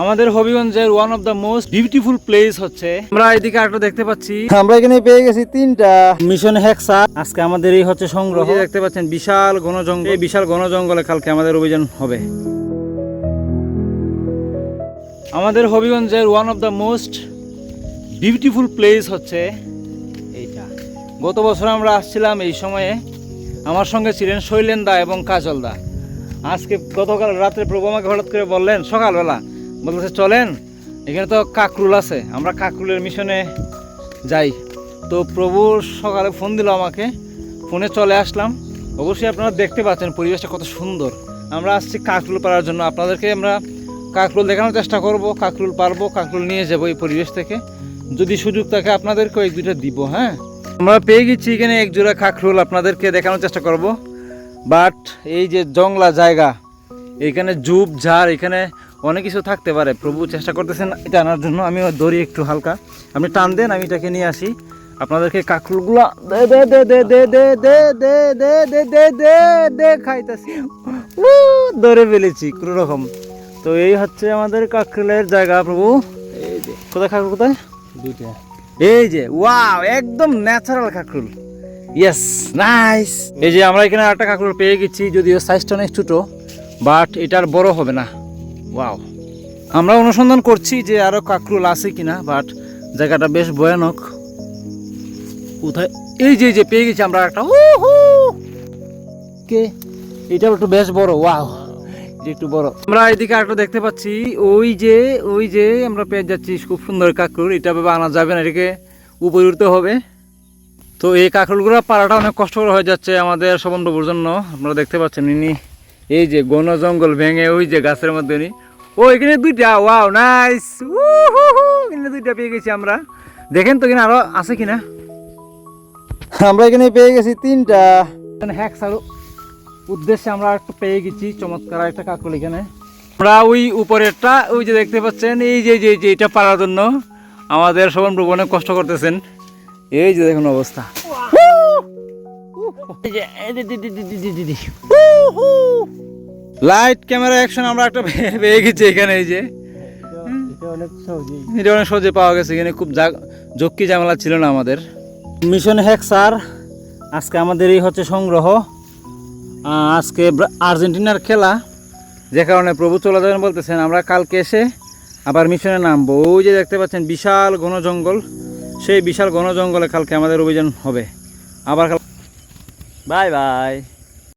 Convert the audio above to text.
আমাদের হবিগঞ্জের one of the most beautiful place হচ্ছে, আমরা এদিকে আরেকটা দেখতে পাচ্ছি, আমরা এখানে পেয়ে গেছি 3টা মিশন হেক্সা। আজকে আমাদের এই হচ্ছে সংগ্রহ। দেখতে পাচ্ছেন বিশাল ঘন জঙ্গল, এই বিশাল ঘন জঙ্গলে কালকে আমাদের অভিযান হবে। আমাদের হবিগঞ্জের one of the most beautiful place হচ্ছে এইটা। গত বছর আমরা আসছিলাম এই সময়ে, আমার সঙ্গে ছিলেন শৈলেন দা এবং কাজল দা। আজকে গতকাল রাত্রে প্রভু আমাকে হঠাৎ করে বললেন, সকালবেলা বলতেছে চলেন, এখানে তো কাকরুল আছে, আমরা কাকরুলের মিশনে যাই। তো প্রভু সকালে ফোন দিল আমাকে, ফোনে চলে আসলাম। অবশ্যই আপনারা দেখতে পাচ্ছেন পরিবেশটা কত সুন্দর। আমরা আসছি কাকরুল পাড়ার জন্য, আপনাদেরকে আমরা কাকরুল দেখানোর চেষ্টা করব, কাকরুল পারবো, কাকরুল নিয়ে যাবো এই পরিবেশ থেকে। যদি সুযোগ থাকে আপনাদেরকে এক দুইটা দিব। হ্যাঁ, আমরা পেয়ে গেছি এখানে এক জোড়া কাকরুল, আপনাদেরকে দেখানোর চেষ্টা করব। বাট এই যে জংলা জায়গা, এখানে ঝুপ ঝাড়, এখানে অনেক কিছু থাকতে পারে। প্রভু চেষ্টা করতেছেন এটা আনার জন্য। আমি দড়ি একটু হালকা, আপনি টান দেন, আমি এটাকে নিয়ে আসি। আপনাদেরকে কাকরুলগুলো দে দে দে দে দে দে দে দে দে দে দে দে দে খাইতেছি, ধরে ফেলেছি কোনো রকম। তো এই হচ্ছে আমাদের কাকরুলের জায়গা। প্রভু এই যে কোথায় কাকরুল, কোথায়? দুইটা। এই যে ওয়াও, একদম ন্যাচারাল কাকরুল। Yes, nice. এই যে আমরা এখানে একটা কাকরুল পেয়ে গেছি, যদিও সাইজটা অনেক ছোটো, বাট এটার বড় হবে না। ওয়াও, আমরা অনুসন্ধান করছি যে আরো কাকরুল আছে কিনা, বাট জায়গাটা বেশ ভয়ানক। কোথায়? এই যে পেয়ে গেছি আমরা একটা। কে এটা একটু বেশ বড়। ওয়াও, একটু বড়। আমরা এদিকে একটা দেখতে পাচ্ছি, ওই যে আমরা পেয়ে যাচ্ছি খুব সুন্দর কাকরুল। এটা ভাবে আনা যাবে না, এটাকে উপরে উঠতে হবে। তো এই কাকরুলগুলো পাড়াটা অনেক কষ্টকর হয়ে যাচ্ছে আমাদের শোভন প্রভুর জন্য। আপনারা দেখতে পাচ্ছেন ইনি এই যে ঘন জঙ্গল ভেঙে ওই যে গাছের মধ্যে উনি, ও এখানে দুইটা। Wow, nice. এখানে দুইটা পেয়ে গেছি আমরা। দেখেন তো এখানে আরো আছে কিনা। আমরা এখানে পেয়ে গেছি 3টা। হেক্সার উদ্দেশ্যে আমরা একটু পেয়ে গেছি চমৎকার একটা কাকরুল। এখানে আমরা ওই উপরেরটা, ওই যে দেখতে পাচ্ছেন, এই যে এটা পাড়ার জন্য আমাদের শোভন প্রভু অনেক কষ্ট করতেছেন। এই যে দেখুন অবস্থা। লাইট ক্যামেরা অ্যাকশন আমরা একটা পেয়ে গেছি এখানে। এই যে এটা অনেক সহজে পাওয়া গেছে। এখানে খুব ঝক্কি ঝামেলা ছিল না আমাদের। মিশন হেক্সার আজকে আমাদের এই হচ্ছে সংগ্রহ। আজকে আর্জেন্টিনার খেলা, যে কারণে প্রভু চলে যাবেন বলতেছেন। আমরা কালকে এসে আবার মিশনে নামবো। ওই যে দেখতে পাচ্ছেন বিশাল ঘন জঙ্গল, সেই বিশাল ঘন জঙ্গলে কালকে আমাদের অভিযান হবে। আবার বাই বাই।